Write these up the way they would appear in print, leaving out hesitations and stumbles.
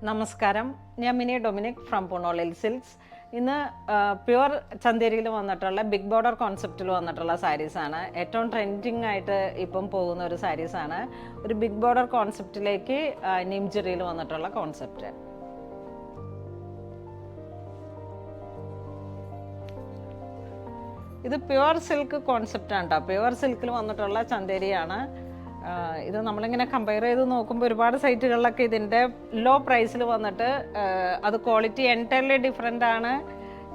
നമസ്കാരം, ഞാൻ mini Dominic from പുണോളിൽ silks. ഇന്ന് പ്യുവർ ചന്തേരിയിൽ വന്നിട്ടുള്ള ബിഗ് ബോർഡർ കോൺസെപ്റ്റിൽ വന്നിട്ടുള്ള സാരീസാണ്. ഏറ്റവും ട്രെൻഡിങ് ആയിട്ട് ഇപ്പം പോകുന്ന ഒരു സാരീസാണ്. ഒരു ബിഗ് ബോർഡർ കോൺസെപ്റ്റിലേക്ക് നിംജറിയിൽ വന്നിട്ടുള്ള കോൺസെപ്റ്റ്. ഇത് പ്യുവർ സിൽക്ക് കോൺസെപ്റ്റാണ് കേട്ടോ. പ്യുവർ സിൽക്കിൽ വന്നിട്ടുള്ള ചന്തേരിയാണ്. ഇത് നമ്മളിങ്ങനെ കമ്പയർ ചെയ്ത് നോക്കുമ്പോൾ ഒരുപാട് സൈറ്റുകളിലൊക്കെ ഇതിൻ്റെ ലോ പ്രൈസിൽ വന്നിട്ട് അത് ക്വാളിറ്റി എൻറ്റയർലി ഡിഫറെൻ്റ് ആണ്.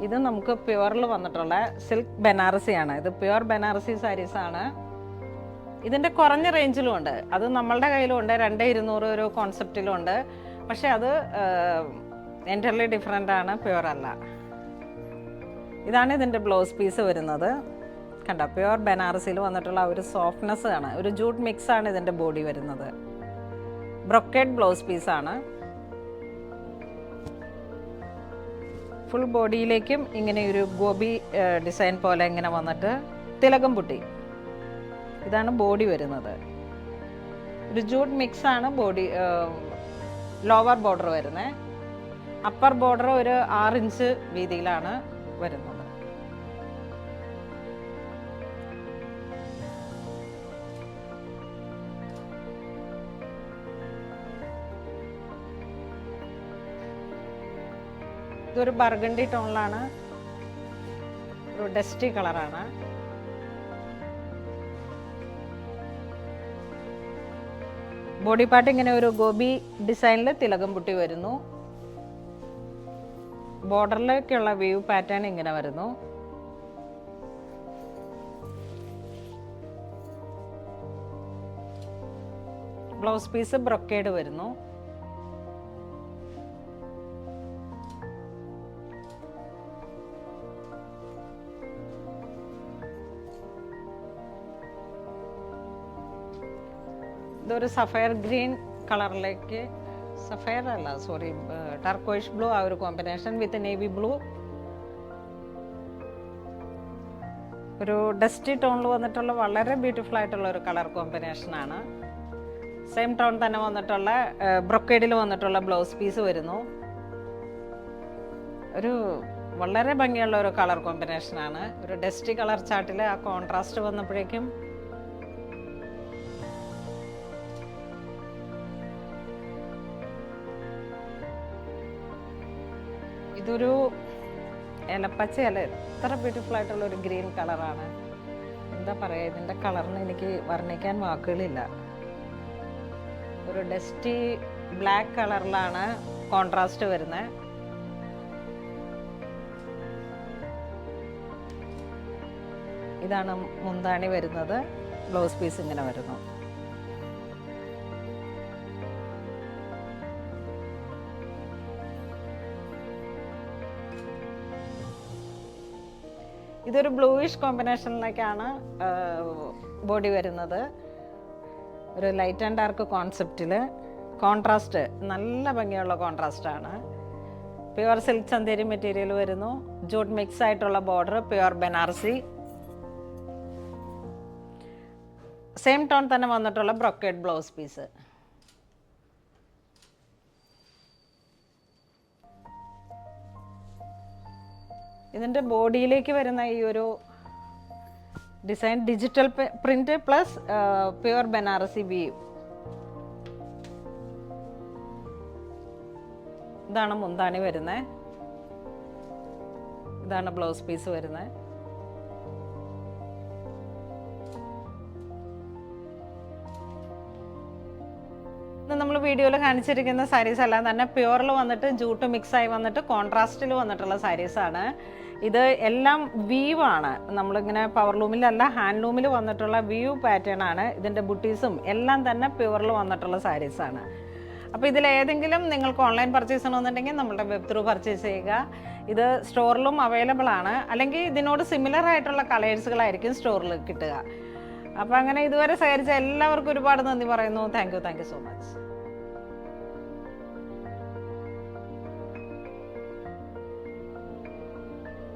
ഇത് നമുക്ക് പ്യുവറിൽ വന്നിട്ടുള്ള സിൽക്ക് ബനാറസിയാണ്. ഇത് പ്യുവർ ബനാറസി സാരീസാണ്. ഇതിൻ്റെ കുറഞ്ഞ റേഞ്ചിലും ഉണ്ട്, അത് നമ്മളുടെ കയ്യിലും ഉണ്ട്. 2200 ഒരു കോൺസെപ്റ്റിലും ഉണ്ട്. പക്ഷേ അത് എൻറ്റയർലി ഡിഫറെൻ്റ് ആണ്, പ്യുവർ അല്ല. ഇതാണ് ഇതിൻ്റെ ബ്ലൗസ് പീസ് വരുന്നത്. കണ്ട, പ്യുവർ ബനാറസിയിൽ വന്നിട്ടുള്ള ഒരു സോഫ്റ്റ്നെസ് ആണ്. ഒരു ജൂട്ട് മിക്സ് ആണ് ഇതിൻ്റെ ബോഡി വരുന്നത്. ബ്രൊക്കേഡ് ബ്ലൗസ് പീസാണ്. ഫുൾ ബോഡിയിലേക്കും ഇങ്ങനെ ഒരു ഗോബി ഡിസൈൻ പോലെ ഇങ്ങനെ വന്നിട്ട് തിലകം പുട്ടി. ഇതാണ് ബോഡി വരുന്നത്. ഒരു ജൂട്ട് മിക്സ് ആണ് ബോഡി. ലോവർ ബോർഡർ വരുന്നത്. അപ്പർ ബോർഡർ ഒരു 6 ഇഞ്ച് വീതിയിലാണ് വരുന്നത്. ഇതൊരു ബർഗണ്ടി ടോണിലാണ്, ഒരു ഡസ്റ്റി കളറാണ്. ബോഡി പാർട്ട് ഇങ്ങനെ ഒരു ഗോബി ഡിസൈനിൽ തിലകം പുട്ടി വരുന്നു. ബോർഡറിലേക്കുള്ള വ്യൂ പാറ്റേൺ ഇങ്ങനെ വരുന്നു. ബ്ലൗസ് പീസ് ബ്രൊക്കേഡ് വരുന്നു. ഇതൊരു സഫയർ ഗ്രീൻ കളറിലേക്ക്, സഫയർ അല്ല സോറി, ടർക്കോയിഷ് ബ്ലൂ, ആ ഒരു കോമ്പിനേഷൻ വിത്ത് നേവി ബ്ലൂ. ഒരു ഡസ്റ്റി ടോണിൽ വന്നിട്ടുള്ള വളരെ ബ്യൂട്ടിഫുൾ ആയിട്ടുള്ള ഒരു കളർ കോമ്പിനേഷനാണ്. സെയിം ടോൺ തന്നെ വന്നിട്ടുള്ള ബ്രൊക്കേഡിൽ വന്നിട്ടുള്ള ബ്ലൗസ് പീസ് വരുന്നു. ഒരു വളരെ ഭംഗിയുള്ള ഒരു കളർ കോമ്പിനേഷനാണ്. ഒരു ഡസ്റ്റി കളർ ചാർട്ടിൽ ആ കോൺട്രാസ്റ്റ് വന്നപ്പോഴേക്കും ഇതൊരു ഇലപ്പച്ചയല്ല, എത്ര ബ്യൂട്ടിഫുൾ ആയിട്ടുള്ള ഒരു ഗ്രീൻ കളറാണ്. എന്താ പറയുക, ഇതിൻ്റെ കളറിന് എനിക്ക് വർണ്ണിക്കാൻ വാക്കുകളില്ല. ഒരു ഡസ്റ്റി ബ്ലാക്ക് കളറിലാണ് കോൺട്രാസ്റ്റ് വരുന്നത്. ഇതാണ് മുന്താണി വരുന്നത്. ബ്ലൗസ് പീസ് ഇങ്ങനെ വരുന്നു. ഇതൊരു ബ്ലൂയിഷ് കോമ്പിനേഷനിലേക്കാണ് ബോഡി വരുന്നത്. ഒരു ലൈറ്റ് ആൻഡ് ഡാർക്ക് കോൺസെപ്റ്റിൽ കോൺട്രാസ്റ്റ് നല്ല ഭംഗിയുള്ള കോൺട്രാസ്റ്റാണ്. പ്യുവർ സിൽക്ക് ചന്തേരി മെറ്റീരിയൽ വരുന്നു. ജൂട്ട് മിക്സ് ആയിട്ടുള്ള border, pure Banarasi. Same tone തന്നെ വന്നിട്ടുള്ള ബ്രൊക്കേഡ് ബ്ലൗസ് പീസ്. ഇതിൻ്റെ ബോഡിയിലേക്ക് വരുന്ന ഈ ഒരു design digital print plus pure Banarasi weave. ഇതാണ് മുന്താണി വരുന്നത്. ഇതാണ് ബ്ലൗസ് പീസ് വരുന്നത്. നമ്മൾ വീഡിയോയിൽ കാണിച്ചിരിക്കുന്ന സാരീസ് എല്ലാം തന്നെ പ്യുവറിൽ വന്നിട്ട് ജൂട്ട് മിക്സായി വന്നിട്ട് കോൺട്രാസ്റ്റിൽ വന്നിട്ടുള്ള സാരീസാണ്. ഇത് എല്ലാം വീവ് ആണ്. നമ്മളിങ്ങനെ പവർ ലൂമിലല്ല, ഹാൻഡ് ലൂമിൽ വന്നിട്ടുള്ള വ്യൂ പാറ്റേൺ ആണ്. ഇതിൻ്റെ ബുട്ടീസും എല്ലാം തന്നെ പ്യുവറിൽ വന്നിട്ടുള്ള സാരീസാണ്. അപ്പോൾ ഇതിലേതെങ്കിലും നിങ്ങൾക്ക് ഓൺലൈൻ പർച്ചേസ് ചെയ്യണമെന്നുണ്ടെങ്കിൽ നമ്മുടെ വെബ് ത്രൂ പർച്ചേസ് ചെയ്യുക. ഇത് സ്റ്റോറിലും അവൈലബിൾ ആണ്. അല്ലെങ്കിൽ ഇതിനോട് സിമിലർ ആയിട്ടുള്ള കളേഴ്സുകളായിരിക്കും സ്റ്റോറിൽ കിട്ടുക. അപ്പോൾ അങ്ങനെ ഇതുവരെ സഹകരിച്ച എല്ലാവർക്കും ഒരുപാട് നന്ദി പറയുന്നു. Thank you so much.